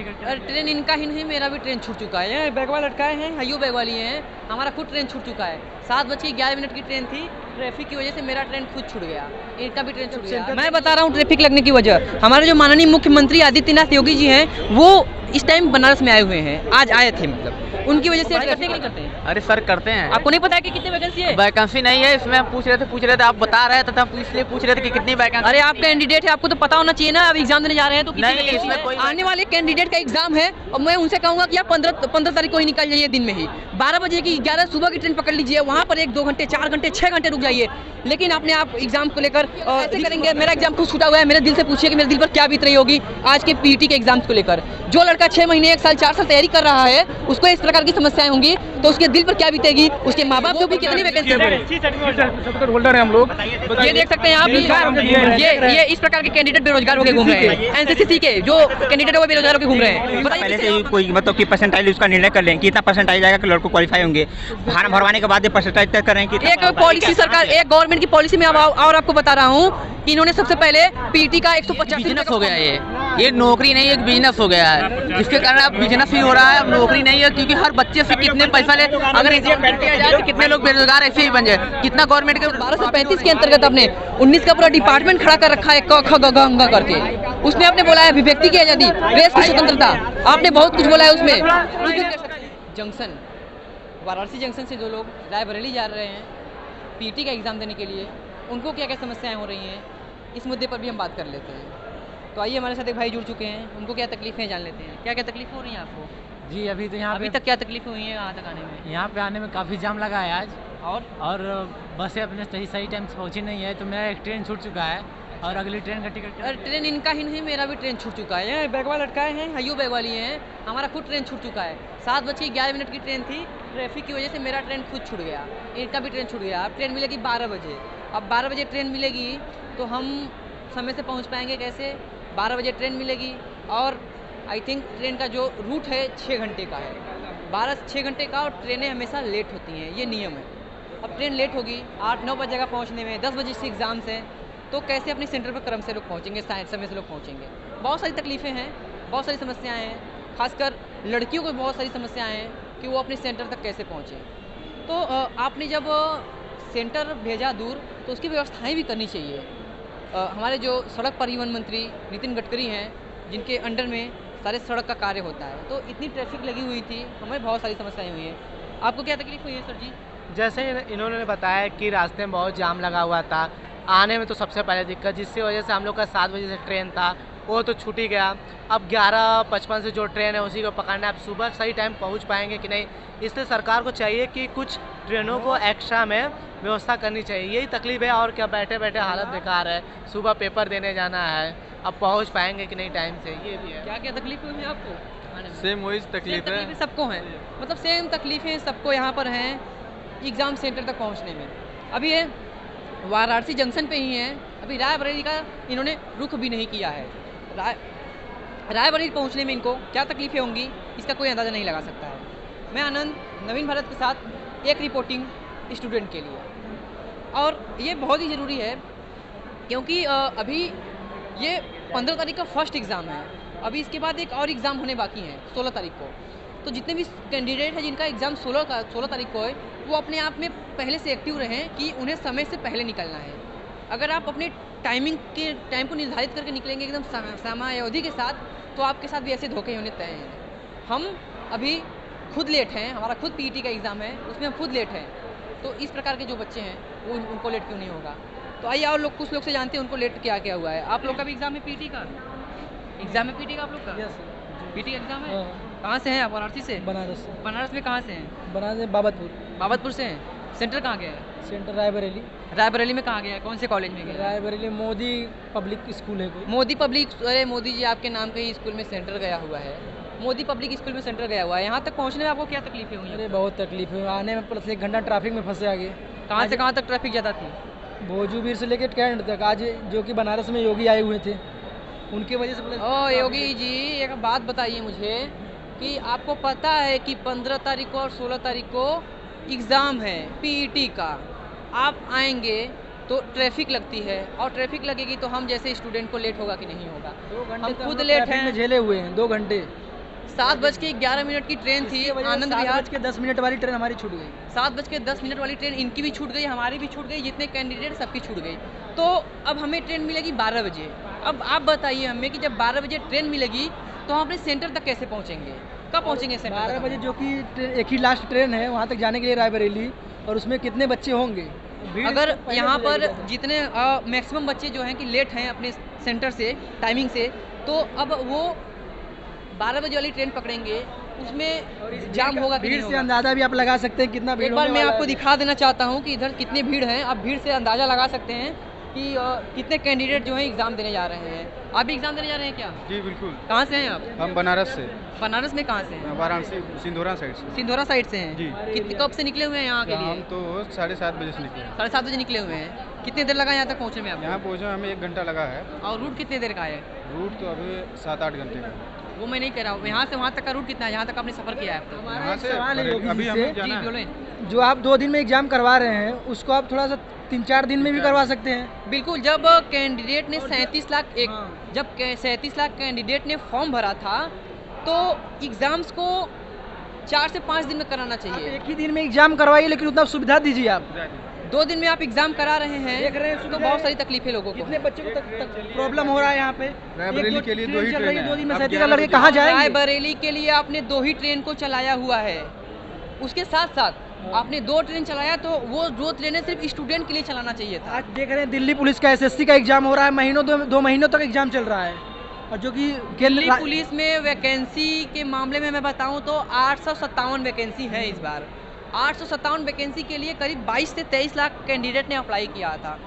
Ticket? Train इनका ही नहीं, मेरा भी ट्रेन छूट चुका है। बैग वाला लटकाए हैं, हयो बैग वाली हैं, हमारा खुद ट्रेन छूट चुका है। 7:11 की ट्रेन थी, ट्रैफिक की वजह से मेरा ट्रेन खुद छूट गया, इनका भी ट्रेन छूट गया। मैं बता रहा हूँ ट्रैफिक लगने की वजह, हमारे जो माननीय मुख्यमंत्री आदित्यनाथ योगी जी हैं वो इस टाइम बनारस में आए हुए हैं, आज आए थे, मतलब उनकी वजह से ट्रैफिक नहीं करते हैं। अरे सर करते हैं। आपको नहीं पता है कि कितनी वैकेंसी है? वैकेंसी नहीं है इसमें, पूछ रहे थे आप बता रहे थे, हम इसलिए पूछ रहे थे कि कितनी वैकेंसी। अरे आप कैंडिडेट है, आपको तो पता होना चाहिए ना, अब एग्जाम देने जा रहे हैं तो नहीं, इसमें कोई आने वाले कैंडिडेट का एग्जाम है और मैं उनसे कहूंगा कि आप 15 तारीख को ही निकल जाइए, दिन में ही 12 बजे की 11 सुबह की ट्रेन पकड़ लीजिए, वहाँ पर 1-2 घंटे 4 घंटे 6 घंटे रुक जाइए। लेकिन अपने आप एग्जाम को लेकर ऐसे करेंगे। मेरा एग्जाम खुद छूटा हुआ है, मेरे दिल से पूछिए कि मेरे दिल पर क्या बीत रही होगी आज के पीटी के एग्जाम को लेकर। जो लड़का 6 महीने 1 साल 4 साल तैयारी कर रहा है उसको इस प्रकार की समस्याएं होंगी तो उसके दिल पर क्या बीतेगी, उसके माँ बाप को भी कितनी वैकेंसी होल्डर है हम लोग। ये देख सकते हैं आप, ये इस प्रकार के कैंडिडेट बेरोजगार होकर घूम रहे हैं। एनसीसी के जो कैंडिडेट है वो बेरोजगार होकर घूम रहे हैं। पहले से ही कोई मतलब कि परसेंटाइल उसका निर्णय कर लें कि इतना परसेंटाइल आएगा कि लड़को क्वालिफाई होंगे, फार्म भरवाने के बाद परसेंटाइल तय करें कि एक पॉलिसी सरकार, एक गवर्नमेंट की पॉलिसी में और आपको बता रहा हूँ कि इन्होंने सबसे पहले पीटी का 150 बिजनेस हो गया, ये नौकरी नहीं, एक बिजनेस हो गया है, जिसके कारण अब बिजनेस ही हो रहा है, अब नौकरी नहीं है। क्योंकि हर बच्चे से कितने पैसा ले, अगर एग्जाम किया जाए तो कितने लोग बेरोजगार ऐसे ही बन जाए। कितना गवर्नमेंट के 12 से 35 के अंतर्गत आपने 19 का पूरा डिपार्टमेंट खड़ा कर रखा है, क ख ग घ करके। उसमें आपने बोला है अभिव्यक्ति की आजादी, प्रेस की स्वतंत्रता, आपने बहुत कुछ बोला है उसमें। जंक्शन, वाराणसी जंक्शन से जो लोग रायबरेली जा रहे हैं पीटी का एग्जाम देने के लिए, उनको क्या क्या समस्याएं हो रही हैं, इस मुद्दे पर भी हम बात कर लेते हैं। तो आइए, हमारे साथ एक भाई जुड़ चुके हैं, उनको क्या तकलीफें जान लेते हैं। क्या क्या तकलीफ हो रही हैं आपको? जी अभी तो यहाँ अभी तक क्या तकलीफें हुई हैं यहाँ तक आने में? यहाँ पे आने में काफ़ी जाम लगा है आज, और बसें अपने सही टाइम से पहुँची नहीं है, तो मेरा एक ट्रेन छूट चुका है और अगली ट्रेन का टिकट। अरे ट्रेन इनका ही नहीं, मेरा भी ट्रेन छूट चुका है। बैग वाला लटकाए हैं, हयो बैग वाली हैं, हमारा खुद ट्रेन छूट चुका है। 7:11 की ट्रेन थी, ट्रैफिक की वजह से मेरा ट्रेन खुद छूट गया, इनका भी ट्रेन छूट गया। अब ट्रेन मिलेगी 12 बजे। अब 12 बजे ट्रेन मिलेगी तो हम समय से पहुंच पाएंगे कैसे? 12 बजे ट्रेन मिलेगी और आई थिंक ट्रेन का जो रूट है 6 घंटे का है, 12-6 घंटे का, और ट्रेनें हमेशा लेट होती हैं, ये नियम है। अब ट्रेन लेट होगी, 8-9 बजेगा पहुँचने में, 10 बजे से एग्ज़ाम्स हैं, तो कैसे अपने सेंटर पर क्रम से लोग पहुँचेंगे, समय से लोग पहुँचेंगे? बहुत सारी तकलीफ़ें हैं, बहुत सारी समस्याएँ हैं, खासकर लड़कियों को बहुत सारी समस्याएँ हैं कि वो अपने सेंटर तक कैसे पहुँचें। तो आपने जब सेंटर भेजा दूर तो उसकी व्यवस्थाएं भी करनी चाहिए। हमारे जो सड़क परिवहन मंत्री नितिन गडकरी हैं, जिनके अंडर में सारे सड़क का कार्य होता है, तो इतनी ट्रैफिक लगी हुई थी, हमें बहुत सारी समस्याएं हुई हैं। आपको क्या तकलीफ हुई है सर जी? जैसे इन्होंने बताया कि रास्ते में बहुत जाम लगा हुआ था, आने में तो सबसे पहले दिक्कत, जिसकी वजह से हम लोग का 7 बजे से ट्रेन था वो तो छूट ही गया। अब 11:55 से जो ट्रेन है उसी को पकड़ना है। अब सुबह सही टाइम पहुंच पाएंगे कि नहीं, इसलिए सरकार को चाहिए कि कुछ ट्रेनों को एक्स्ट्रा में व्यवस्था करनी चाहिए। यही तकलीफ है, और क्या, बैठे बैठे हालत बेकार है, सुबह पेपर देने जाना है, अब पहुंच पाएंगे कि नहीं टाइम से, ये भी है। क्या क्या तकलीफ हुई है आपको? सेम वही तकलीफ है, सबको हैं, मतलब सेम तकलीफें सबको यहाँ पर हैं एग्ज़ाम सेंटर तक पहुँचने में। अभी ये वाराणसी जंक्शन पे ही हैं, अभी रायबरेली का इन्होंने रुख भी नहीं किया है। रायबरेली पहुँचने में इनको क्या तकलीफें होंगी इसका कोई अंदाज़ा नहीं लगा सकता है। मैं आनंद, नवीन भारत के साथ एक रिपोर्टिंग स्टूडेंट के लिए, और ये बहुत ही ज़रूरी है क्योंकि अभी ये 15 तारीख का फर्स्ट एग्ज़ाम है, अभी इसके बाद एक और एग्ज़ाम होने बाकी हैं 16 तारीख को। तो जितने भी कैंडिडेट हैं जिनका एग्ज़ाम 16 तारीख को है, वो अपने आप में पहले से एक्टिव रहें कि उन्हें समय से पहले निकलना है। अगर आप अपने टाइम को निर्धारित करके निकलेंगे एकदम समयावधि के साथ, तो आपके साथ भी ऐसे धोखे होने तय हैं। हम अभी खुद लेट हैं, हमारा खुद पीटी का एग्ज़ाम है, उसमें हम खुद लेट हैं, तो इस प्रकार के जो बच्चे हैं वो उनको लेट क्यों नहीं होगा? तो आइए और लोग, कुछ लोग से जानते हैं उनको लेट क्या क्या हुआ है। आप लोग का भी एग्ज़ाम है पीटी का? एग्ज़ाम है पीटी का आप लोग का? पीटी का एग्ज़ाम है। कहाँ से हैं आप? वाराणसी से? बनारस। बनारस में कहाँ से हैं? बनारस में बाबतपुर से हैं। सेंटर कहाँ गया है? सेंटर रायबरेली। रायबरेली में कहाँ गया है? कौन से कॉलेज में गया है? रायबरेली मोदी पब्लिक स्कूल है कोई। मोदी पब्लिक, अरे मोदी जी आपके नाम के ही स्कूल में सेंटर गया हुआ है, मोदी पब्लिक स्कूल में सेंटर गया हुआ है। यहाँ तक पहुँचने में आपको क्या तकलीफें हुई? अरे बहुत तकलीफ है, आने में प्लस 1 घंटा ट्रैफिक में फंसे आगे। कहाँ से कहाँ तक ट्रैफिक ज़्यादा थी? भोजूबीर से लेकर कैंट तक। आज जो कि बनारस में योगी आए हुए थे, उनकी वजह से ओ योगी जी, एक बात बताइए मुझे कि आपको पता है कि 15 तारीख को और 16 तारीख को एग्ज़ाम है पीईटी का, आप आएंगे तो ट्रैफिक लगती है, और ट्रैफिक लगेगी तो हम जैसे स्टूडेंट को लेट होगा कि नहीं होगा? 2 घंटे हम खुद लेट हैं, झेले हुए हैं 2 घंटे। 7:11 की ट्रेन थी आनंद विहार। 7:10 वाली ट्रेन हमारी छूट गई। 7:10 वाली ट्रेन इनकी भी छूट गई, हमारी भी छूट गई, जितने कैंडिडेट सबकी छूट गई। तो अब हमें ट्रेन मिलेगी 12 बजे। अब आप बताइए हमें कि जब 12 बजे ट्रेन मिलेगी तो हम अपने सेंटर तक कैसे पहुँचेंगे, कब पहुँचेंगे सेंटर 12 तक? बजे जो कि एक ही लास्ट ट्रेन है वहाँ तक जाने के लिए रायबरेली, और उसमें कितने बच्चे होंगे? अगर यहाँ पर जितने मैक्सिमम बच्चे जो हैं कि लेट हैं अपने सेंटर से टाइमिंग से, तो अब वो 12 बजे वाली ट्रेन पकड़ेंगे, उसमें जाम होगा कि नहीं भीड़ से होगा? अंदाजा भी आप लगा सकते हैं कितना भीड़ एक बार होने मैं वाला आपको है। दिखा देना चाहता हूँ कि इधर कितनी भीड़ है। आप भीड़ से अंदाज़ा लगा सकते हैं कि कितने कैंडिडेट जो हैं एग्ज़ाम देने जा रहे हैं। आप भी एग्ज़ाम देने जा रहे हैं क्या? जी बिल्कुल। कहाँ से हैं आप? हम बनारस से, बनारस में कहाँ से हैं? वाराणसी सिंधोरा साइड से। सिंधोरा साइड से हैं। जी। कितने कब से निकले हुए हैं यहाँ के हम लिए? तो 7:30 बजे से निकले। 7:30 बजे निकले हुए हैं। कितनी देर लगा यहाँ तक पहुँचने में आपको? यहाँ पहुँचे हमें 1 घंटा लगा है। और रूट कितने देर का है? रूट तो अभी 7-8 घंटे का है। वो मैं नहीं कह रहा हूँ, यहाँ से वहाँ तक का रूट कितना है, जहाँ तक आपने सफ़र किया है अब तक? हमारा यहाँ एक से सवाल है योगी अभी जी हमें से, जाना जी है। बोले। जो आप 2 दिन में एग्जाम करवा रहे हैं उसको आप थोड़ा सा 3-4 दिन में भी करवा सकते हैं। बिल्कुल, जब कैंडिडेट ने 37 लाख जब 37 लाख कैंडिडेट ने फॉर्म भरा था तो एग्ज़ाम्स को 4 से 5 दिन में कराना आप चाहिए। एक ही दिन में एग्जाम करवाइए, लेकिन उतना सुविधा दीजिए आप। 2 दिन में आप एग्ज़ाम करा रहे हैं, देख रहे हैं तो सुविधा बहुत है। सारी तकलीफें लोगों को कितने हैं। बच्चों को तक प्रॉब्लम हो रहा है यहाँ पे। रायबरेली के लिए 2 ही चल रही ट्रेन है, है। 2 दिन में अब 37 11 लड़के बजे कहाँ जाएंगे? रायबरेली के लिए आपने 2 ही ट्रेन को चलाया हुआ है। उसके साथ साथ आपने 2 ट्रेन चलाया, तो वो 2 ट्रेनें सिर्फ स्टूडेंट के लिए चलाना चाहिए था। आज देख रहे हैं दिल्ली पुलिस का SSC का एग्जाम हो रहा है, महीनों 2 महीनों तक एग्जाम चल रहा है, और जो कि दिल्ली पुलिस में वैकेंसी के मामले में मैं बताऊं तो 857 वैकेंसी है इस बार। 857 वैकेंसी के लिए करीब 22 से 23 लाख कैंडिडेट ने अप्लाई किया था।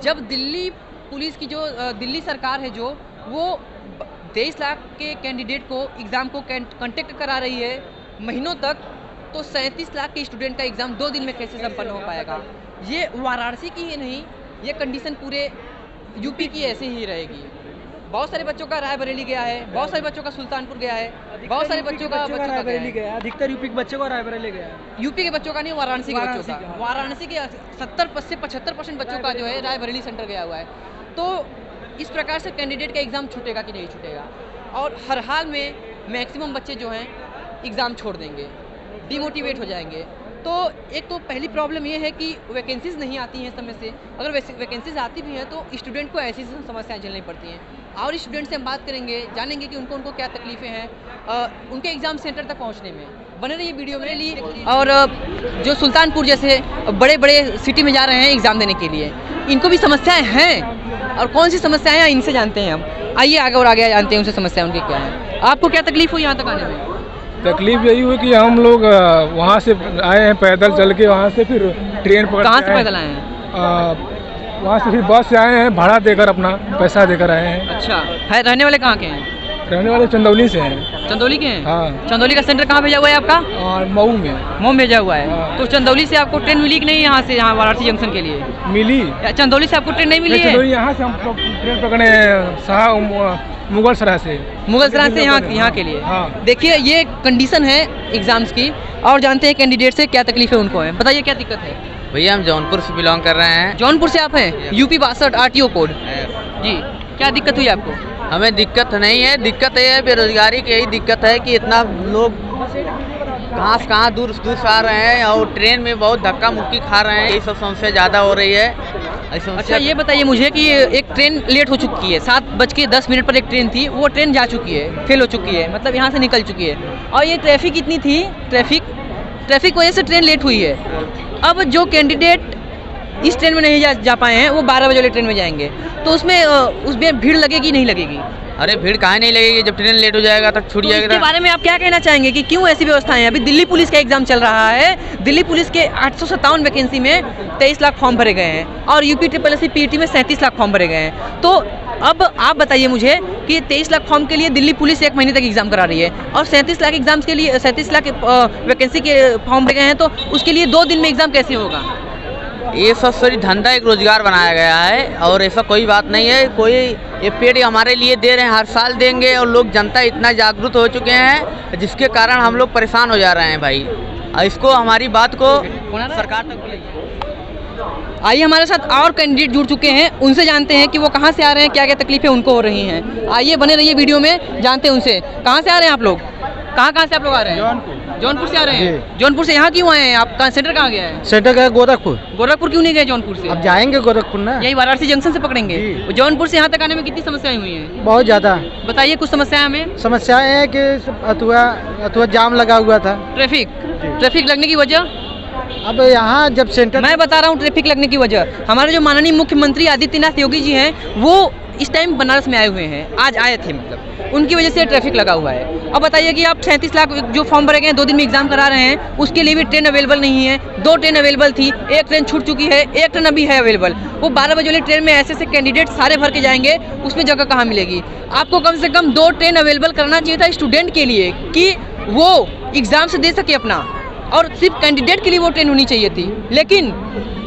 जब दिल्ली पुलिस की जो दिल्ली सरकार है जो वो 23 लाख के कैंडिडेट को एग्ज़ाम को कंडक्ट करा रही है महीनों तक, तो 37 लाख के स्टूडेंट का एग्ज़ाम 2 दिन में कैसे संपन्न हो पाएगा? ये वाराणसी की ही नहीं, ये कंडीशन पूरे यूपी की ऐसे ही रहेगी। बहुत सारे बच्चों का रायबरेली गया है, बहुत सारे बच्चों का सुल्तानपुर गया है, बहुत सारे बच्चों का रायबरेली गया है। गया, अधिकतर यूपी के बच्चों को रायबरेली गया है। यूपी के बच्चों का नहीं, वाराणसी के बच्चों वाराणसी का। का। वाराणसी के 70 से 75% बच्चों का जो है रायबरेली सेंटर गया हुआ है। तो इस प्रकार से कैंडिडेट का एग्ज़ाम छूटेगा कि नहीं छूटेगा? और हर हाल में मैक्सिमम बच्चे जो हैं एग्ज़ाम छोड़ देंगे, डिमोटिवेट हो जाएंगे। तो एक तो पहली प्रॉब्लम ये है कि वैकेंसीज़ नहीं आती हैं समय से। अगर वैकेंसीज़ आती भी हैं तो स्टूडेंट को ऐसी समस्याएं झेलनी पड़ती हैं। और स्टूडेंट से हम बात करेंगे, जानेंगे कि उनको क्या तकलीफ़ें हैं उनके एग्ज़ाम सेंटर तक पहुंचने में। बने रहिए वीडियो में लिए। और जो सुल्तानपुर जैसे बड़े बड़े सिटी में जा रहे हैं एग्ज़ाम देने के लिए, इनको भी समस्याएँ हैं, और कौन सी समस्याएँ हैं इनसे जानते हैं हम। आइए आगे और आगे जानते हैं उनसे समस्याएँ उनकी क्या हैं। आपको क्या तकलीफ़ हुई यहाँ तक आने में? तकलीफ यही हुई कि हम लोग वहाँ से आए हैं पैदल चल के, वहाँ से फिर ट्रेन पकड़ कहाँ के से आए हैं। पैदल आए हैं? वहाँ से फिर बस से आए हैं, भाड़ा देकर अपना पैसा देकर आए हैं। अच्छा है। रहने वाले कहाँ के हैं? रहने वाले चंदौली से हैं। चंदौली के हैं? हाँ। चंदौली का सेंटर कहाँ भेजा हुआ है आपका? और मऊ में मऊ भेजा हुआ है। हाँ। तो चंदौली से आपको ट्रेन मिली कि नहीं यहाँ से, यहाँ वाराणसी जंक्शन के लिए? मिली। या चंदौली से आपको ट्रेन नहीं मिली है? चंदौली यहाँ से हम लोग ट्रेन पकड़े मुगल सराय से, मुगल सराय से यहाँ के लिए। हाँ। देखिए ये कंडीशन है एग्जाम्स की, और जानते हैं कैंडिडेट से क्या तकलीफें उनको हैं। बताइए क्या दिक्कत है? भैया हम जौनपुर से बिलोंग कर रहे हैं। जौनपुर से आप हैं? यूपी 62 RTO कोड जी। क्या दिक्कत हुई आपको? हमें दिक्कत नहीं है, दिक्कत ये है बेरोजगारी की। यही दिक्कत है कि इतना लोग कहाँ से कहाँ दूर से आ रहे हैं, और ट्रेन में बहुत धक्का मुक्की खा रहे हैं। ये सब समस्या ज़्यादा हो रही है। अच्छा ये बताइए मुझे कि एक ट्रेन लेट हो चुकी है। 7:10 पर एक ट्रेन थी, वो ट्रेन जा चुकी है, फेल हो चुकी है, मतलब यहाँ से निकल चुकी है। और ये ट्रैफिक इतनी थी, ट्रैफिक वजह से ट्रेन लेट हुई है। अब जो कैंडिडेट इस ट्रेन में नहीं जा पाए हैं वो 12 बजे वाले ट्रेन में जाएंगे, तो उसमें भीड़ लगेगी नहीं लगेगी? अरे भीड़ काहे नहीं लगेगी, जब ट्रेन लेट हो जाएगा तब छूट तो जाएगा। इसके बारे में आप क्या कहना चाहेंगे कि क्यों ऐसी व्यवस्थाएं हैं? अभी दिल्ली पुलिस का एग्जाम चल रहा है। दिल्ली पुलिस के 857 वैकेंसी में 23 लाख फॉर्म भरे गए हैं, और यूपी SSC PET में 37 लाख फॉर्म भरे गए हैं। तो अब आप बताइए मुझे कि 23 लाख फॉर्म के लिए दिल्ली पुलिस 1 महीने तक एग्जाम करा रही है, और 37 लाख एग्जाम्स के लिए 37 लाख वैकेंसी के फॉर्म भरे गए हैं, तो उसके लिए 2 दिन में एग्जाम कैसे होगा? ये सब सारी धंधा एक रोजगार बनाया गया है, और ऐसा कोई बात नहीं है। कोई ये पेड़ हमारे लिए दे रहे हैं, हर साल देंगे, और लोग जनता इतना जागरूक हो चुके हैं जिसके कारण हम लोग परेशान हो जा रहे हैं भाई। इसको हमारी बात को सरकार तक बुलाइए। आइए हमारे साथ और कैंडिडेट जुड़ चुके हैं, उनसे जानते हैं कि वो कहाँ से आ रहे हैं, क्या क्या तकलीफें उनको हो रही हैं। आइए बने रहिए वीडियो में, जानते हैं उनसे। कहाँ से आ रहे हैं आप लोग? कहाँ से आप लोग आ रहे हैं? जौनपुर से आ रहे हैं। जौनपुर से यहाँ क्यों आए हैं? आपका सेंटर कहाँ गया है? सेंटर गया गोरखपुर। गोरखपुर क्यों नहीं गए जौनपुर से? अब जाएंगे गोरखपुर ना, यही वाराणसी जंक्शन से पकड़ेंगे। जौनपुर से यहाँ तक आने में कितनी समस्याएं हुई हैं? बहुत ज़्यादा बताइए कुछ समस्याएं हमें। समस्याएं हैं कि अथवा जाम लगा हुआ था। ट्रैफिक लगने की वजह? अब यहाँ जब सेंटर, मैं बता रहा हूँ ट्रैफिक लगने की वजह। हमारे जो माननीय मुख्यमंत्री आदित्यनाथ योगी जी हैं वो इस टाइम बनारस में आए हुए हैं, आज आए थे, मतलब उनकी वजह से ट्रैफिक लगा हुआ है। अब बताइए कि आप 37 लाख जो फॉर्म भरे गए हैं, 2 दिन में एग्जाम करा रहे हैं, उसके लिए भी ट्रेन अवेलेबल नहीं है। 2 ट्रेन अवेलेबल थी, 1 ट्रेन छूट चुकी है, 1 ट्रेन अभी है अवेलेबल। वो 12 बजे वाली ट्रेन में ऐसे कैंडिडेट सारे भर के जाएंगे, उसमें जगह कहाँ मिलेगी? आपको कम से कम 2 ट्रेन अवेलेबल करना चाहिए था स्टूडेंट के लिए कि वो एग्जाम से दे सके अपना, और सिर्फ कैंडिडेट के लिए वो ट्रेन होनी चाहिए थी। लेकिन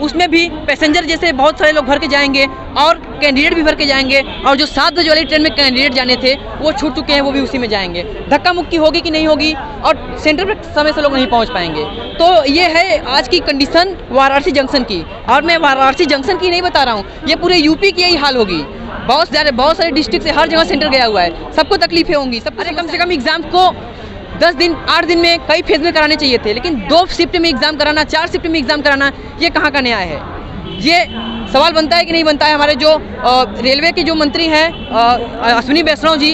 उसमें भी पैसेंजर जैसे बहुत सारे लोग भर के जाएंगे और कैंडिडेट भी भर के जाएंगे, और जो 7 बजे वाली ट्रेन में कैंडिडेट जाने थे वो छूट चुके हैं, वो भी उसी में जाएंगे। धक्का मुक्की होगी कि नहीं होगी, और सेंटर पर समय से लोग नहीं पहुंच पाएंगे। तो ये है आज की कंडीशन वाराणसी जंक्शन की, और मैं वाराणसी जंक्शन की नहीं बता रहा हूँ, ये पूरे यूपी की यही हाल होगी। बहुत सारे डिस्ट्रिक्ट से हर जगह सेंटर गया हुआ है, सबको तकलीफें होंगी। सब कम से कम एग्जाम को 10 दिन 8 दिन में कई फेज में कराने चाहिए थे, लेकिन 2 शिफ्ट में एग्जाम कराना, 4 शिफ्ट में एग्जाम कराना, ये कहाँ का न्याय है? ये सवाल बनता है कि नहीं बनता है? हमारे जो रेलवे के जो मंत्री हैं अश्विनी वैष्णव जी,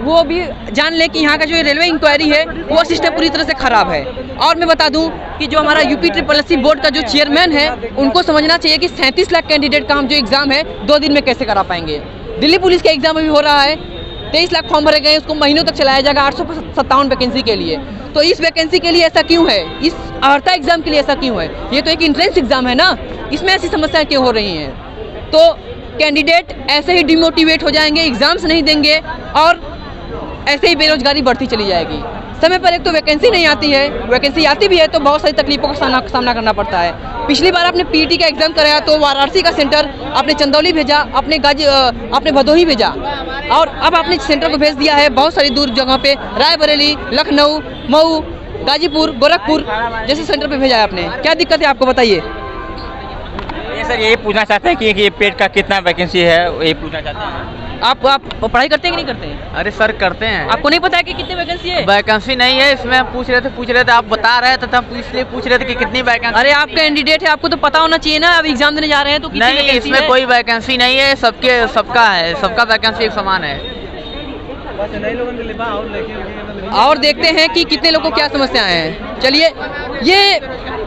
वो भी जान लें कि यहाँ का जो रेलवे इंक्वायरी है वो सिस्टम पूरी तरह से खराब है। और मैं बता दूं कि जो हमारा UPSSC बोर्ड का जो चेयरमैन है, उनको समझना चाहिए कि 37 लाख कैंडिडेट का हम जो एग्जाम है 2 दिन में कैसे करा पाएंगे। दिल्ली पुलिस का एग्जाम अभी हो रहा है, 23 लाख फॉर्म भरे गए, उसको महीनों तक चलाया जाएगा 857 वैकेंसी के लिए। तो इस वैकेंसी के लिए ऐसा क्यों है? इस अर्हता एग्जाम के लिए ऐसा क्यों है? ये तो एक एंट्रेंस एग्जाम है ना, इसमें ऐसी समस्याएं क्यों हो रही हैं? तो कैंडिडेट ऐसे ही डिमोटिवेट हो जाएंगे, एग्जाम्स नहीं देंगे, और ऐसे ही बेरोजगारी बढ़ती चली जाएगी। समय पर एक तो वैकेंसी नहीं आती है, वैकेंसी आती भी है तो बहुत सारी तकलीफों का सामना करना पड़ता है। पिछली बार आपने PET का एग्जाम कराया तो वाराणसी का सेंटर आपने चंदौली भेजा, आपने भदोही भेजा, और अब आपने सेंटर को भेज दिया है बहुत सारी दूर जगह पे, रायबरेली, लखनऊ, मऊ, गाजीपुर, गोरखपुर जैसे सेंटर पे भेजा है आपने। क्या दिक्कत है आपको, बताइए। ये सर यही पूछना चाहते हैं कि पेट का कितना वैकेंसी है, यही पूछना चाहते हैं। आप पढ़ाई करते हैं कि नहीं करते हैं? अरे सर करते हैं। आपको नहीं पता है कि कितनी वैकेंसी है? वैकेंसी नहीं है इसमें, पूछ रहे थे आप बता रहे थे, तब इसलिए पूछ रहे थे कि कितनी वैकेंसी। अरे आप कैंडिडेट है, आपको तो पता होना चाहिए ना, अब एग्जाम देने जा रहे हैं तो कितनी नहीं, इसमें कोई वैकेंसी नहीं है, सबका है, सबका वैकेंसी एक समान है। और देखते हैं कि कितने लोगों को क्या समस्याएं हैं। चलिए, ये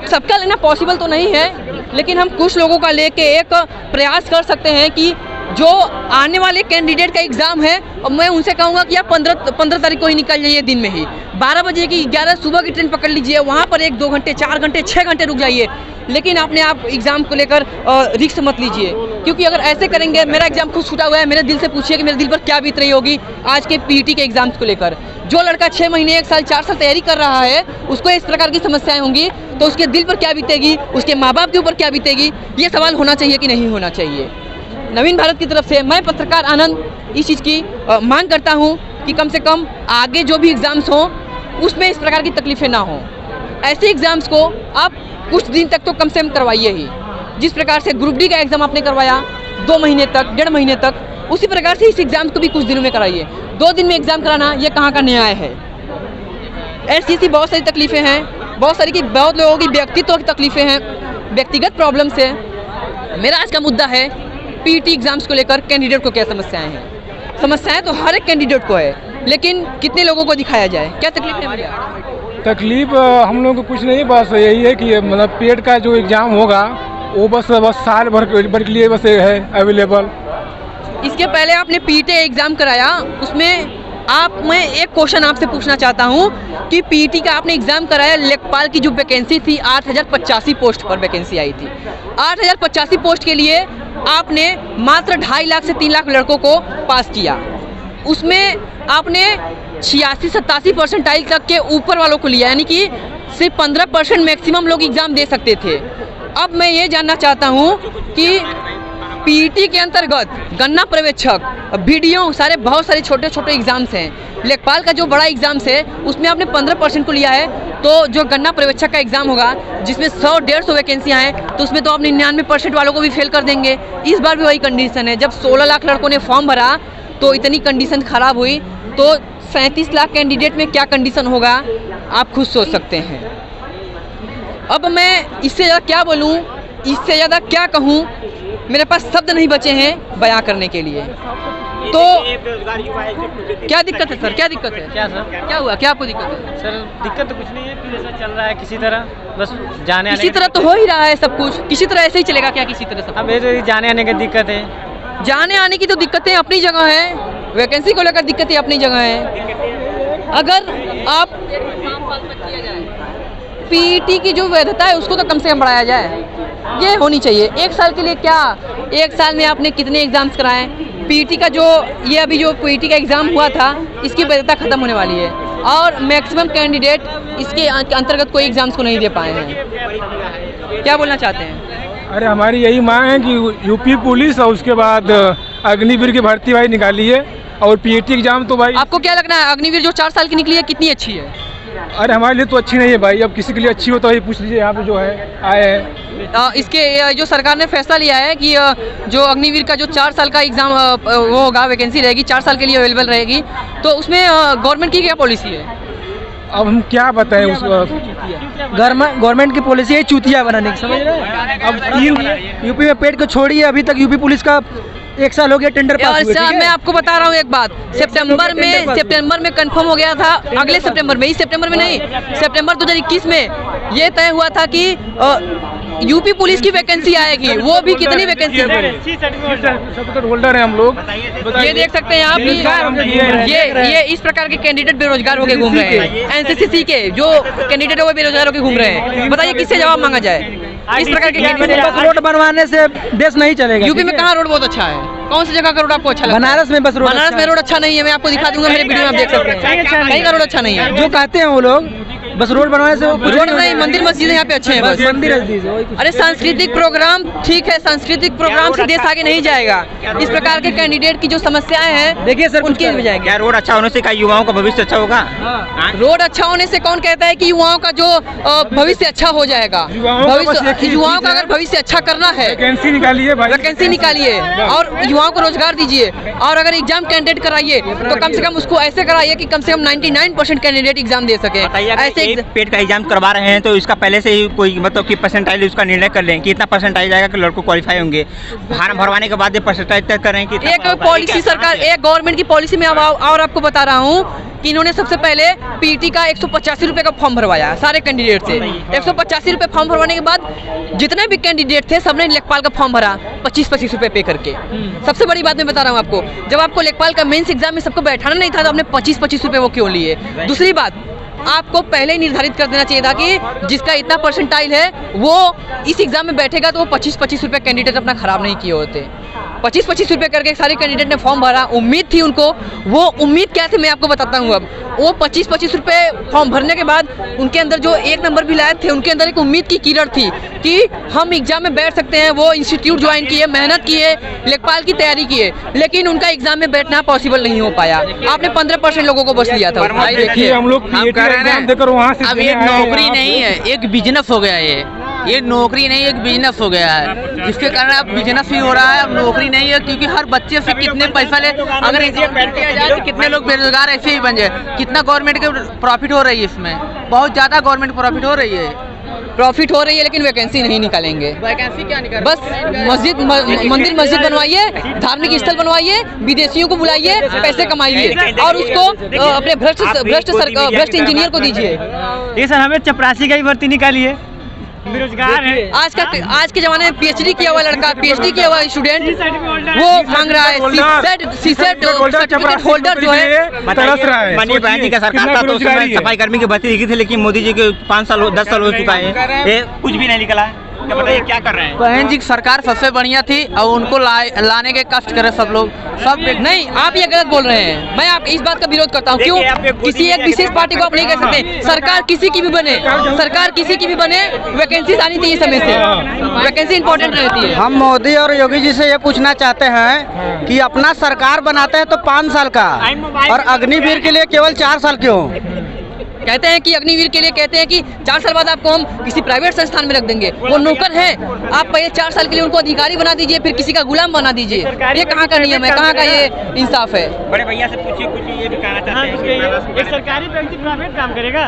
सबका लेना पॉसिबल तो नहीं है, लेकिन हम कुछ लोगों का लेके एक प्रयास कर सकते हैं कि जो आने वाले कैंडिडेट का एग्जाम है, और मैं उनसे कहूँगा कि आप 15 तारीख को ही निकल जाइए, दिन में ही 12 बजे की 11 सुबह की ट्रेन पकड़ लीजिए, वहाँ पर 1-2 घंटे 4 घंटे 6 घंटे रुक जाइए, लेकिन अपने आप एग्जाम को लेकर रिस्क मत लीजिए। क्योंकि अगर ऐसे करेंगे, मेरा एग्जाम खुद छूटा हुआ है, मेरे दिल से पूछिए कि मेरे दिल पर क्या बीत रही होगी आज के PET के एग्जाम्स को लेकर। जो लड़का 6 महीने 1 साल 4 साल तैयारी कर रहा है, उसको इस प्रकार की समस्याएं होंगी तो उसके दिल पर क्या बीतेगी, उसके माँ बाप के ऊपर क्या बीतेगी, ये सवाल होना चाहिए कि नहीं होना चाहिए। नवीन भारत की तरफ से मैं पत्रकार आनंद इस चीज़ की मांग करता हूं कि कम से कम आगे जो भी एग्ज़ाम्स हों उसमें इस प्रकार की तकलीफ़ें ना हों। ऐसे एग्ज़ाम्स को आप कुछ दिन तक तो कम से कम करवाइए ही। जिस प्रकार से ग्रुप D का एग्ज़ाम आपने करवाया 2 महीने तक, 1.5 महीने तक, उसी प्रकार से इस एग्ज़ाम को भी कुछ दिनों में कराइए। 2 दिन में एग्ज़ाम कराना ये कहाँ का न्याय है? ऐसी बहुत सारी तकलीफ़ें हैं, बहुत लोगों की व्यक्तित्व की तकलीफ़ें हैं, व्यक्तिगत प्रॉब्लम्स हैं। मेरा आज का मुद्दा है PET एग्जाम्स को लेकर कैंडिडेट को क्या समस्याएं हैं। समस्याएं तो हर एक कैंडिडेट को है, लेकिन कितने लोगों को दिखाया जाए? क्या तकलीफ है भैया? तकलीफ हम लोग को कुछ नहीं, बस यही है कि मतलब पेट का जो एग्ज़ाम होगा वो बस साल भर के लिए बस है अवेलेबल। इसके पहले आपने PET एग्ज़ाम कराया, उसमें मैं एक क्वेश्चन आपसे पूछना चाहता हूं कि PET का आपने एग्जाम कराया, लेखपाल की जो वैकेंसी थी 8085 पोस्ट पर वैकेंसी आई थी। 8085 पोस्ट के लिए आपने मात्र 2.5 लाख से 3 लाख लड़कों को पास किया। उसमें आपने 86-87 परसेंटाइल तक के ऊपर वालों को लिया, यानी कि सिर्फ 15% मैक्सिमम लोग एग्जाम दे सकते थे। अब मैं ये जानना चाहता हूँ कि PET के अंतर्गत गन्ना पर्यवेक्षक, BDO, बहुत सारे छोटे छोटे एग्जाम्स हैं। लेखपाल का जो बड़ा एग्जाम्स है उसमें आपने 15% को लिया है, तो जो गन्ना पर्यवेक्षक का एग्जाम होगा जिसमें 100-150 वैकेंसियाँ हैं, तो उसमें तो आप 99% वालों को भी फेल कर देंगे। इस बार भी वही कंडीशन है। जब 16 लाख लड़कों ने फॉर्म भरा तो इतनी कंडीशन खराब हुई, तो 37 लाख कैंडिडेट में क्या कंडीशन होगा आप खुद सोच सकते हैं। अब मैं इससे ज़्यादा क्या बोलूँ, इससे ज़्यादा क्या कहूँ, मेरे पास शब्द नहीं बचे हैं बयां करने के लिए। तो क्या दिक्कत है सर, क्या दिक्कत है? क्या सर? क्या हुआ, क्या आपको दिक्कत है? सर दिक्कत तो कुछ नहीं है, फिर ऐसा चल रहा है किसी तरह, बस जाने आने किसी तरह तो हो ही रहा है सब कुछ, किसी तरह ऐसे ही चलेगा क्या किसी तरह सब? अब ये जो जाने आने की दिक्कत है, जाने आने की तो दिक्कतें अपनी जगह हैं, वैकेंसी को लेकर दिक्कतें अपनी जगह हैं। अगर आप पीईटी की जो वैधता है उसको तो कम से कम बढ़ाया जाए, ये होनी चाहिए। एक साल के लिए क्या, एक साल में आपने कितने एग्ज़ाम्स कराएं? पीईटी का जो ये अभी जो पीईटी का एग्ज़ाम हुआ था इसकी वैधता ख़त्म होने वाली है और मैक्सिमम कैंडिडेट इसके अंतर्गत कोई एग्ज़ाम्स को नहीं दे पाए हैं। क्या बोलना चाहते हैं? अरे हमारी यही मांग है कि यूपी पुलिस और उसके बाद अग्निवीर की भर्ती भाई निकाली है और पीईटी एग्जाम तो भाई। आपको क्या लगना है अग्निवीर जो 4 साल की निकली है कितनी अच्छी है? अरे हमारे लिए तो अच्छी नहीं है भाई, अब किसी के लिए अच्छी हो तो वही पूछ लीजिए, यहाँ पे जो है आए हैं। इसके जो सरकार ने फैसला लिया है कि जो अग्निवीर का जो 4 साल का एग्ज़ाम वो होगा, वैकेंसी रहेगी 4 साल के लिए अवेलेबल रहेगी, तो उसमें गवर्नमेंट की क्या पॉलिसी है? अब हम क्या बताएं उसको, गवर्नमेंट की पॉलिसी है चूतिया बनाने की, समझ रहे हैं? अब 3 यूपी में पेट को छोड़िए, अभी तक यूपी पुलिस का 1 साल हो गया टेंडर पास हुए, ठीक है? मैं आपको बता रहा हूँ एक बात, सितंबर में कंफर्म हो गया था, अगले सितंबर में, इस सितंबर में नहीं, सितंबर 2021 में ये तय हुआ था कि यूपी पुलिस की वैकेंसी आएगी, वो भी कितनी वैकेंसी? सर्टिफिकेट होल्डर है हम लोग। ये देख सकते हैं आप, ये इस प्रकार के कैंडिडेट बेरोजगार होकर घूम रहे हैं। एनसीसी के जो कैंडिडेट है वो बेरोजगार होकर घूम रहे हैं। बताइए किससे जवाब मांगा जाए? इस प्रकार के कैंडिडेट। रोड बनवाने से देश नहीं चलेगा। यूपी में कहाँ रोड बहुत अच्छा है? कौन सी जगह का रोड आपको अच्छा लगता है? बनारस में बस रोड, बनारस में रोड अच्छा नहीं है, मैं आपको दिखा दूंगा, मेरे वीडियो में आप देख सकते हैं, कहीं का रोड अच्छा नहीं है। जो कहते हैं वो लोग बस रोड बनवाने से वो रोड नहीं, मंदिर मस्जिद यहाँ पे अच्छे हैं बस। मंदिर। अरे सांस्कृतिक प्रोग्राम ठीक है, सांस्कृतिक प्रोग्राम से देश आगे नहीं जाएगा। इस प्रकार के कैंडिडेट की जो समस्याएं हैं देखिए सर, उनके जाएंगे। क्या रोड अच्छा होने से क्या युवाओं का भविष्य अच्छा होगा? रोड अच्छा होने से कौन कहता है कि युवाओं का जो भविष्य अच्छा हो जाएगा? युवाओं का अगर भविष्य अच्छा करना है, वैकेंसी निकालिए भाई, वैकेंसी निकालिए और युवाओं को रोजगार दीजिए। और अगर एग्जाम कैंडिडेट कराइए तो कम से कम उसको ऐसे कराइए कि कम से कम 99% कैंडिडेट एग्जाम दे सके। ऐसे पेट का एग्जाम करवा रहे हैं तो इसका पहले से ही कोई मतलब कि परसेंटाइल उसका निर्णय कर लें कि इतना परसेंटाइल जाएगा कि लड़कों क्वालिफाई होंगे। फार्म भरवाने के बाद परसेंटाइल तय करें कि एक पॉलिसी सरकार, एक गवर्नमेंट की पॉलिसी में और आपको बता रहा हूँ कि इन्होंने सबसे पहले पीटी का 185 रुपये का फॉर्म भरवाया सारे कैंडिडेट से। 185 रुपये फॉर्म भरवाने के बाद जितने भी कैंडिडेट थे सबने लेखपाल का फॉर्म भरा 25-25 रुपये पे करके। सबसे बड़ी बात मैं बता रहा हूँ आपको, जब आपको लेखपाल का मेंस एग्जाम में सबको बैठाना नहीं था तो आपने 25-25 रुपये वो क्यों लिए? दूसरी बात, आपको पहले ही निर्धारित कर देना चाहिए था कि जिसका इतना परसेंटाइल है वो इस एग्जाम में बैठेगा, तो वो 25-25 रुपये कैंडिडेट अपना खराब नहीं किए होते। 25-25 रुपये करके सारे कैंडिडेट ने फॉर्म भरा, उम्मीद थी उनको, वो उम्मीद क्या थी मैं आपको बताता हूँ। अब वो 25-25 रुपये फॉर्म भरने के बाद उनके अंदर जो 1 नंबर भी लाए थे, उनके अंदर एक उम्मीद की किरण थी कि हम एग्जाम में बैठ सकते हैं। वो इंस्टीट्यूट ज्वाइन किए, मेहनत किए, लेखपाल की तैयारी किए, लेकिन उनका एग्जाम में बैठना पॉसिबल नहीं हो पाया। आपने 15% लोगों को बस लिया था। देखिए हम लोग एग्जाम देकर वहाँ से अब ये नौकरी नहीं है, एक बिजनेस हो गया। ये नौकरी नहीं, एक बिजनेस हो गया है, जिसके कारण अब बिजनेस भी हो रहा है, अब नौकरी नहीं है। क्योंकि हर बच्चे से कितने पैसा ले, अगर एग्जाम किया जाए तो कितने लोग बेरोजगार ऐसे ही बन जाए। कितना गवर्नमेंट के प्रॉफिट हो रही है इसमें, बहुत ज़्यादा गवर्नमेंट प्रॉफिट हो रही है, लेकिन वैकेंसी नहीं निकालेंगे। वैकेंसी क्या निकालेंगे? बस मंदिर मस्जिद बनवाइए, धार्मिक स्थल बनवाइए, विदेशियों को बुलाइए, पैसे कमाइए और उसको अपने भ्रष्ट इंजीनियर को दीजिए। ये सर हमें चपरासी का ही भर्ती निकालिए, बेरोजगार है। आज के जमाने में पीएचडी किया हुआ लड़का, पीएचडी किया हुआ स्टूडेंट वो मांग रहा है सीसेट सर्टिफिकेट होल्डर जो है तरस रहा है। माननीय बहन जी का सरकार था तो उसमें सफाई कर्मी की भर्ती लिखी थी, लेकिन मोदी जी के 5 साल 10 साल हो चुका है, ये कुछ भी नहीं निकला। क्या बताइए क्या कर रहे हैं? बहन जी की सरकार सबसे बढ़िया थी और उनको लाने के कष्ट करे सब लोग, सब नहीं। आप ये गलत बोल रहे हैं, मैं आप इस बात का विरोध करता हूँ। क्यों? किसी एक विशेष पार्टी को आप नहीं कह सकते। सरकार किसी की भी बने, वैकेंसी आनी चाहिए समय से, वैकेंसी इंपॉर्टेंट रहती है। हम मोदी और योगी जी से ये पूछना चाहते हैं कि अपना सरकार बनाते हैं तो 5 साल का, और अग्निवीर के लिए केवल 4 साल क्यों? कहते हैं कि अग्निवीर के लिए कहते हैं कि 4 साल बाद आपको हम किसी प्राइवेट संस्थान में रख देंगे। वो नौकर है, आप पहले 4 साल के लिए उनको अधिकारी बना दीजिए, फिर किसी का गुलाम बना दीजिए। ये कहाँ का नियम है, कहाँ का ये इंसाफ है? बड़े भैया से पूछिए, कुछ ये भी कहना चाहते हैं। एक सरकारी व्यक्ति प्राइवेट काम करेगा,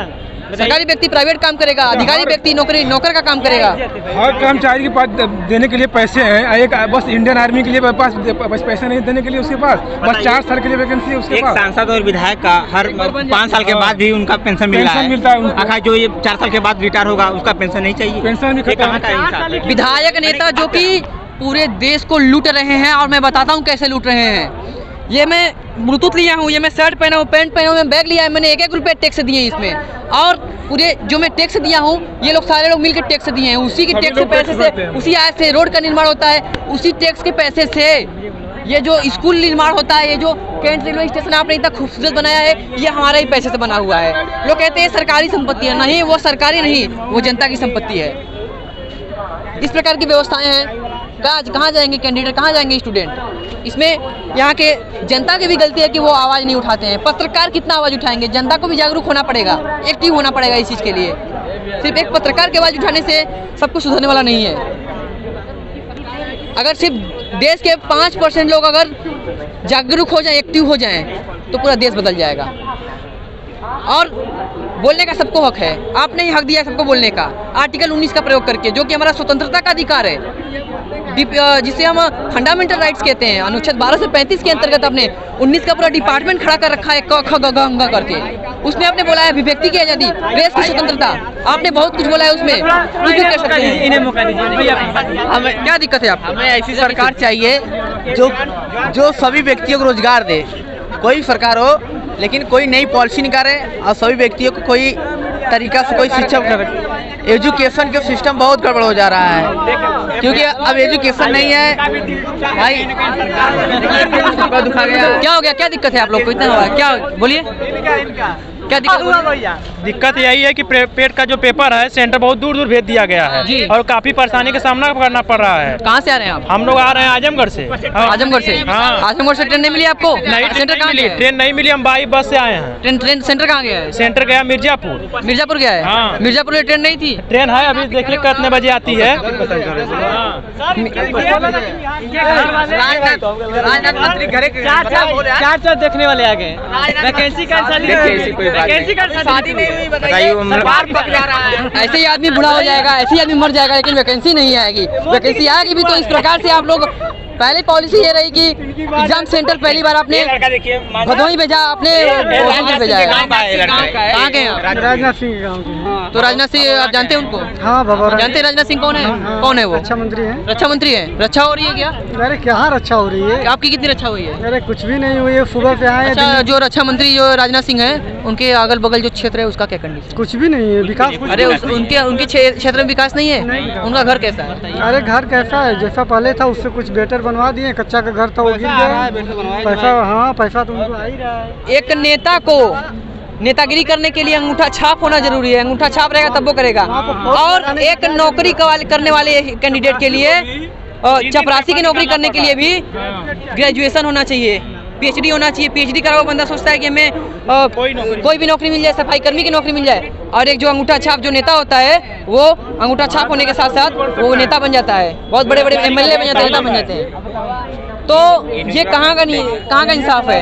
सरकारी व्यक्ति प्राइवेट काम करेगा, अधिकारी व्यक्ति नौकर का काम करेगा। हर कर्मचारी के पास देने के लिए पैसे हैं, एक बस इंडियन आर्मी के लिए पास बस पैसे नहीं देने के लिए उसके पास बस 4 साल के लिए वैकेंसी है उसके पास। सांसद और विधायक का हर 5 साल के बाद भी उनका पेंशन मिलता है। आखिर जो ये 4 साल के बाद रिटायर होगा उसका पेंशन नहीं चाहिए, पेंशन भी कहाँ का इंसाफ है? विधायक नेता जो कि पूरे देश को लूट रहे हैं, और मैं बताता हूँ कैसे लूट रहे हैं। ये मैं ब्लूटूथ लिया हूँ, ये मैं शर्ट पहना हूँ, पैंट पहना हूँ, मैं बैग लिया है, मैंने 1-1 रुपये टैक्स दिए इसमें, और पूरे जो मैं टैक्स दिया हूँ ये लोग सारे लोग मिलकर टैक्स दिए हैं। उसी के टैक्स के पैसे से, उसी आय से रोड का निर्माण होता है, उसी टैक्स के पैसे से ये जो स्कूल निर्माण होता है, ये जो कैंट रेलवे स्टेशन आपने इतना खूबसूरत बनाया है, ये हमारे ही पैसे से बना हुआ है। लोग कहते हैं सरकारी संपत्ति है, नहीं वो सरकारी नहीं, वो जनता की संपत्ति है। इस प्रकार की व्यवस्थाएं हैं। कहाँ जाएंगे कैंडिडेट, कहाँ जाएंगे स्टूडेंट? इसमें यहाँ के जनता की भी गलती है कि वो आवाज़ नहीं उठाते हैं। पत्रकार कितना आवाज़ उठाएंगे? जनता को भी जागरूक होना पड़ेगा, एक्टिव होना पड़ेगा इस चीज़ के लिए। सिर्फ एक पत्रकार की आवाज़ उठाने से सब कुछ सुधरने वाला नहीं है। अगर सिर्फ देश के 5% लोग अगर जागरूक हो जाएं, एक्टिव हो जाएं, तो पूरा देश बदल जाएगा। और बोलने का सबको हक है, आपने ही हक दिया है सबको बोलने का, आर्टिकल 19 का प्रयोग करके, जो कि हमारा स्वतंत्रता का अधिकार है, जिसे हम फंडामेंटल राइट्स कहते हैं। अनुच्छेद 12 से 35 के अंतर्गत आपने 19 का पूरा डिपार्टमेंट खड़ा कर रखा है, क ख ग घ ङ करके। उसमें आपने बोला है अभिव्यक्ति की आज़ादी, प्रेस की स्वतंत्रता, आपने बहुत कुछ बोला है उसमें। कुछ भी कर सकते हैं। इन्हें मौका दीजिए। हमें क्या दिक्कत है आपको? हमें ऐसी सरकार चाहिए जो सभी व्यक्तियों को रोजगार दे। कोई सरकार हो लेकिन कोई नई पॉलिसी निकाले और सभी व्यक्तियों को कोई तरीका से कोई शिक्षा करे। एजुकेशन का सिस्टम बहुत गड़बड़ हो जा रहा है, क्योंकि अब एजुकेशन नहीं है भाई। दुखा गया, क्या हो गया, क्या दिक्कत है आप लोग को? इतना हुआ क्या? बोलिए क्या दिक्कत हुआ? दिक्कत यही है कि पेट का जो पेपर है सेंटर बहुत दूर दूर भेज दिया गया है और काफी परेशानी का सामना करना पड़ रहा है। कहाँ से आ रहे हैं आप? हम लोग आ रहे हैं आजमगढ़ से। आजमगढ़ से? हाँ। आजमगढ़ से ट्रेन नहीं मिली आपको? नहीं, सेंटर कहाँ गया है? ट्रेन नहीं मिली, हम बाई बस से आए हैं। ट्रेन सेंटर कहाँ गया है? सेंटर गया मिर्जापुर। मिर्जापुर गया है? हाँ। मिर्जापुर में ट्रेन नहीं थी? ट्रेन है, अभी देखिए कितने बजे आती है। चार देखने वाले आ गए। वैकेंसी का शादी नहीं हुई, ऐसे ही आदमी बुढ़ा हो जाएगा, ऐसे ही आदमी मर जाएगा, लेकिन वैकेंसी नहीं आएगी। वैकेंसी आएगी भी तो इस प्रकार से। आप लोग पहले पॉलिसी ये रही कि एग्जाम सेंटर पहली बार आपने भदोही भेजा, आपने भेजा है। कहाँ के हैं? राजनाथ सिंह गाँव के। तो राजनाथ सिंह आप जानते हैं उनको? हाँ बाबा। जानते हैं राजनाथ सिंह कौन है? कौन है वो? रक्षा मंत्री है। रक्षा मंत्री है? रक्षा हो रही है क्या? अरे कहाँ रक्षा हो रही है? आपकी कितनी रक्षा हुई है? अरे कुछ भी नहीं हुई है, सुबह पे आए। अच्छा, जो रक्षा मंत्री जो राजनाथ सिंह है, उनके अगल बगल जो क्षेत्र है उसका क्या कंडीशन? कुछ भी नहीं है, विकास। अरे उनके क्षेत्र में विकास नहीं है? उनका घर कैसा है? अरे घर कैसा है, जैसा पहले था उससे कुछ बेटर बनवा दिए। कच्चा का घर था वो गिर गया। पैसा, हाँ पैसा तो उनको आ ही रहा है। एक नेता को नेतागिरी करने के लिए अंगूठा छाप होना जरूरी है। अंगूठा छाप रहेगा तब वो करेगा। और एक नौकरी करने वाले कैंडिडेट के लिए, चपरासी की नौकरी करने के लिए भी ग्रेजुएशन होना चाहिए, PhD होना चाहिए। PhD करा हुआ बंदा सोचता है कि हमें कोई भी नौकरी मिल जाए, सफाई कर्मी की नौकरी मिल जाए। और एक जो अंगूठा छाप जो नेता होता है, वो अंगूठा छाप होने के साथ साथ वो नेता बन जाता है, बहुत बड़े बड़े MLA बन जाते हैं, नेता बन जाते हैं। तो ये कहाँ का इंसाफ है?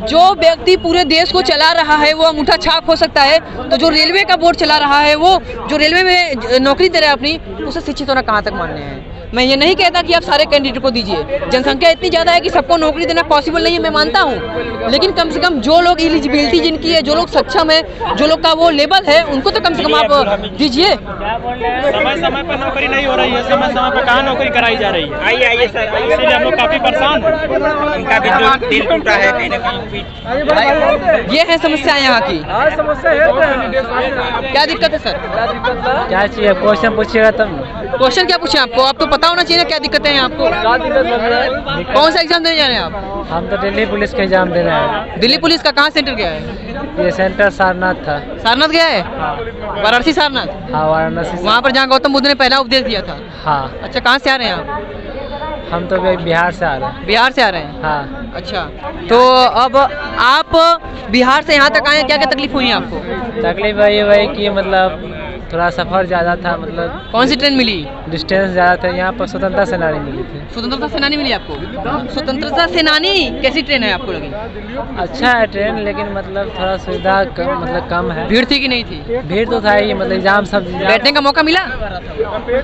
जो व्यक्ति पूरे देश को चला रहा है वो अंगूठा छाप हो सकता है, तो जो रेलवे का बोर्ड चला रहा है, वो जो रेलवे में नौकरी दे रहा है अपनी, उसे शिक्षित होना कहाँ तक मान्य है? मैं ये नहीं कहता कि आप सारे कैंडिडेट को दीजिए। जनसंख्या इतनी ज़्यादा है कि सबको नौकरी देना पॉसिबल नहीं है, मैं मानता हूँ। लेकिन कम से कम जो लोग एलिजिबिलिटी जिनकी है, जो लोग सक्षम है, जो लोग का वो लेवल है, उनको तो कम से कम आप दीजिए। समय समय पर नौकरी नहीं हो रही है, समय समय पर कहाँ नौकरी कराई जा रही है। आइए सर, इसलिए हम लोग काफी परेशान हैं। उनका भी जो दिल टूटा है कहीं ना कहीं। ये है समस्या यहाँ की। क्या दिक्कत है सर? क्या चाहिए? क्वेश्चन पूछिएगा तब। क्वेश्चन क्या पूछे आपको? आप तो पता होना चाहिए ना क्या दिक्कतें हैं आपको। कौन सा एग्जाम देने जा रहे हैं आप? हम तो दिल्ली पुलिस का एग्जाम देना है। दिल्ली पुलिस का कहाँ सेंटर गया है? ये सेंटर सारनाथ था। सारनाथ गया है? वाराणसी सारनाथ? हाँ वाराणसी। वहाँ पर जहाँ गौतम बुद्ध ने पहला उपदेश दिया था। हाँ। अच्छा, कहाँ से आ रहे हैं आप? हम तो बिहार से आ रहे हैं। बिहार से आ रहे हैं? हाँ। अच्छा, तो अब आप बिहार से यहाँ तक आए हैं, क्या क्या तकलीफ हुई है आपको? तकलीफ वही कि मतलब थोड़ा सफ़र ज़्यादा था, मतलब कौन सी ट्रेन मिली? डिस्टेंस ज़्यादा था। यहाँ पर स्वतंत्रता सेनानी मिली थी। स्वतंत्रता सेनानी मिली आपको? स्वतंत्रता सेनानी कैसी ट्रेन है आपको लगी? अच्छा है ट्रेन, लेकिन मतलब थोड़ा सुविधा कम है। भीड़ थी कि नहीं थी? भीड़ तो था ही, मतलब एग्जाम सब बैठने का मौका मिला?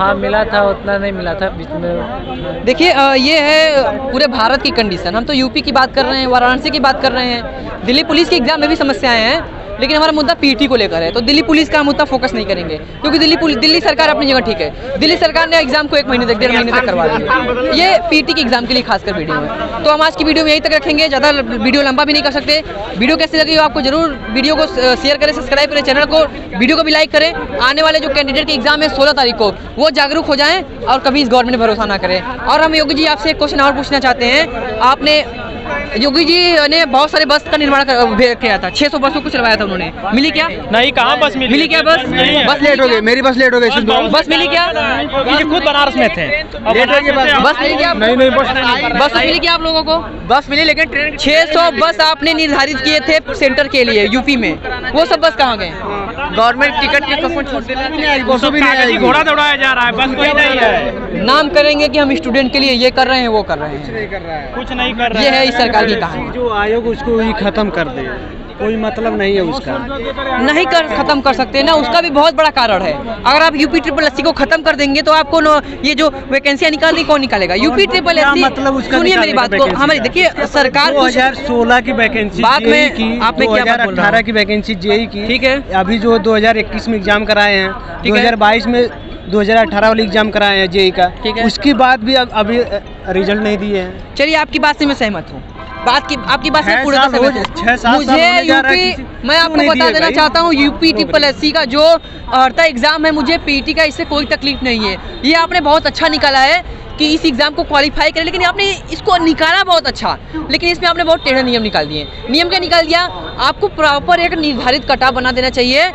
हाँ मिला था, उतना नहीं मिला था बीच में। देखिए ये है पूरे भारत की कंडीशन। हम तो यूपी की बात कर रहे हैं, वाराणसी की बात कर रहे हैं, दिल्ली पुलिस के एग्जाम में भी समस्याएं हैं, लेकिन हमारा मुद्दा पीटी को लेकर है। तो दिल्ली पुलिस का मुद्दा फोकस नहीं करेंगे, क्योंकि दिल्ली सरकार अपनी जगह ठीक है। दिल्ली सरकार ने एग्जाम को 1 महीने तक 1.5 महीने तक करवा दिया। ये पीटी के एग्जाम के लिए खासकर वीडियो है। तो हम आज की वीडियो में यहीं तक रखेंगे, ज़्यादा वीडियो लंबा भी नहीं कर सकते। वीडियो कैसी लगी हो आपको जरूर वीडियो को शेयर करें, सब्सक्राइब करें चैनल को, वीडियो को भी लाइक करें। आने वाले जो कैंडिडेट के एग्जाम है 16 तारीख को, वो जागरूक हो जाएं और कभी इस गवर्नमेंट में भरोसा ना करें। और हम योगी जी आपसे एक क्वेश्चन और पूछना चाहते हैं। आपने योगी जी ने बहुत सारे बस का निर्माण किया था, 600 बसों को चलवाया था उन्होंने, मिली क्या? नहीं, कहाँ बस मिली क्या? बस लेट हो गई, मेरी बस लेट हो गई। बस मिली क्या? ये खुद बनारस में थे। बस मिली क्या? नहीं बस मिली क्या आप लोगों को? बस मिली, लेकिन ट्रेन 600 बस आपने निर्धारित किए थे सेंटर के लिए यूपी में, वो सब बस कहाँ गए? गवर्नमेंट टिकट के बसों भी नहीं आई। घोड़ा दौड़ाया जा रहा है, बस कोई नहीं है। नाम करेंगे कि हम स्टूडेंट के लिए ये कर रहे हैं, वो कर रहे हैं, कुछ नहीं कर रहे ये है इस सरकार की कहानी। जो आयोग उसको ही खत्म कर दे, कोई मतलब नहीं है उसका। नहीं खत्म कर सकते ना, उसका भी बहुत बड़ा कारण है। अगर आप यूपी ट्रिपल एससी को खत्म कर देंगे तो आपको ये जो वैकेंसियां निकालनी कौन निकालेगा? यूपी ट्रिपल एससी मतलब उसका सुनिए मेरी बात को, हमारी देखिए सरकार 2016 की वैकेंसी बाद में की, आपने क्या बात बोल रहा 2018 की वैकेंसी जेई की, ठीक है। अभी जो 2021 में एग्जाम कराए हैं, 2022 में 2018 वाली एग्जाम कराए हैं जेई का, ठीक है। उसके बाद भी अभी रिजल्ट नहीं दिए हैं। चलिए आपकी बात से मैं सहमत हूँ, आपकी बात से पूरा सहमत हूँ। मुझे यूपी, मैं आपको बता देना चाहता हूँ, यूपी ट्रिपल एससी का जो अर्हता एग्जाम है, मुझे पीटी का इससे कोई तकलीफ नहीं है। ये आपने बहुत अच्छा निकाला है कि इस एग्जाम को क्वालिफाई करें, लेकिन आपने इसको निकाला बहुत अच्छा, लेकिन इसमें आपने बहुत टेढ़े नियम निकाल दिए। नियम क्या निकाल दिया? आपको प्रॉपर एक निर्धारित कटऑफ बना देना चाहिए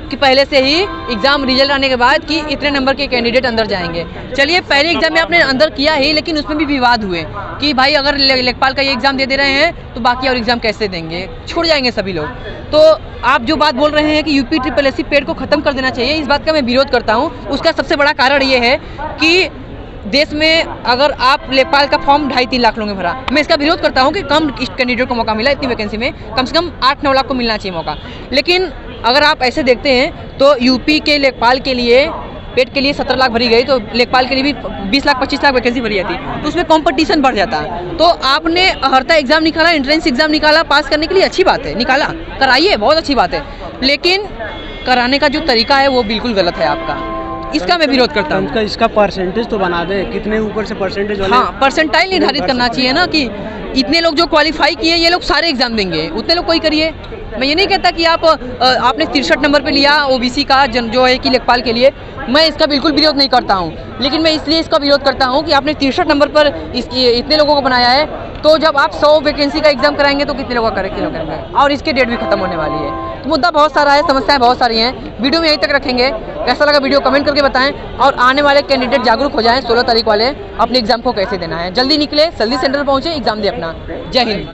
कि पहले से ही एग्जाम रिजल्ट आने के बाद कि इतने नंबर के कैंडिडेट अंदर जाएंगे। चलिए पहले एग्जाम में आपने अंदर किया ही, लेकिन उसमें भी विवाद हुए कि भाई अगर लेखपाल का ये एग्जाम दे रहे हैं तो बाकी और एग्जाम कैसे देंगे, छूट जाएंगे सभी लोग। तो आप जो बात बोल रहे हैं कि यूपी ट्रिपल एससी पेड को खत्म कर देना चाहिए, इस बात का मैं विरोध करता हूँ। उसका सबसे बड़ा कारण ये है कि देश में अगर आप लेखपाल का फॉर्म 2.5-3 लाख लोगों ने भरा, मैं इसका विरोध करता हूँ कि कम कैंडिडेट को मौका मिला इतनी वैकेंसी में, कम से कम 8-9 लाख को मिलना चाहिए मौका। लेकिन अगर आप ऐसे देखते हैं तो यूपी के लेखपाल के लिए पेड के लिए 17 लाख भरी गई, तो लेखपाल के लिए भी 20 लाख 25 लाख वैकेंसी भरी जाती, तो उसमें कंपटीशन बढ़ जाता। तो आपने अर्हता एग्जाम निकाला, एंट्रेंस एग्जाम निकाला, पास करने के लिए अच्छी बात है, निकाला, कराइए, बहुत अच्छी बात है, लेकिन कराने का जो तरीका है वो बिल्कुल गलत है आपका। इसका मैं विरोध करता हूँ। इसका परसेंटेज तो बना दे, कितने ऊपर से परसेंटेज। हाँ, परसेंटाइल निर्धारित करना चाहिए ना कि इतने लोग जो क्वालिफाई किए ये लोग सारे एग्जाम देंगे, उतने लोग कोई करिए। मैं ये नहीं कहता कि आपने 63 नंबर पे लिया ओबीसी का जो है कि लेखपाल के लिए, मैं इसका बिल्कुल विरोध नहीं करता हूँ, लेकिन मैं इसलिए इसका विरोध करता हूँ कि आपने 63 नंबर पर इतने लोगों को बनाया है, तो जब आप 100 वैकेंसी का एग्जाम कराएंगे तो कितने लोगों का करेंगे, और इसके डेट भी खत्म होने वाली है। तो मुद्दा बहुत सारा है, समस्याएं बहुत सारी हैं। वीडियो में यहीं तक रखेंगे, कैसा लगा वीडियो कमेंट करके बताएं, और आने वाले कैंडिडेट जागरूक हो जाएं, 16 तारीख वाले अपने एग्जाम को कैसे देना है। जल्दी निकले, जल्दी सेंटर पहुंचे, एग्जाम दे अपना। जय हिंद।